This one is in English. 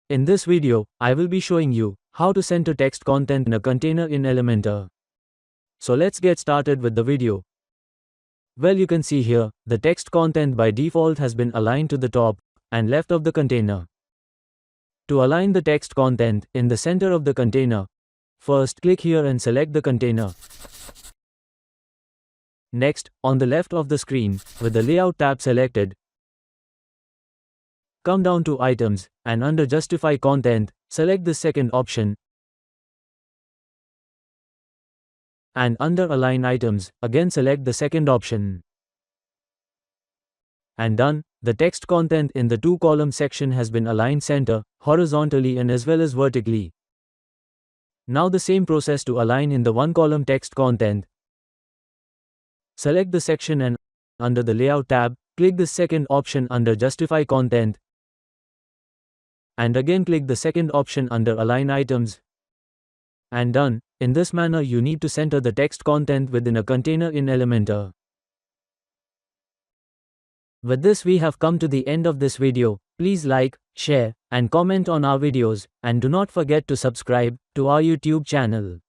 In this video, I will be showing you how to center text content in a container in Elementor. So let's get started with the video. Well, you can see here, the text content by default has been aligned to the top and left of the container. To align the text content in the center of the container, first click here and select the container. Next, on the left of the screen, with the Layout tab selected, come down to Items, and under Justify Content, select the second option. And under Align Items, again select the second option. And done, the text content in the two-column section has been aligned center, horizontally and as well as vertically. Now the same process to align in the one-column text content. Select the section and, under the Layout tab, click the second option under Justify Content. And again click the second option under Align Items. And done. In this manner you need to center the text content within a container in Elementor. With this we have come to the end of this video. Please like, share, and comment on our videos, and do not forget to subscribe to our YouTube channel.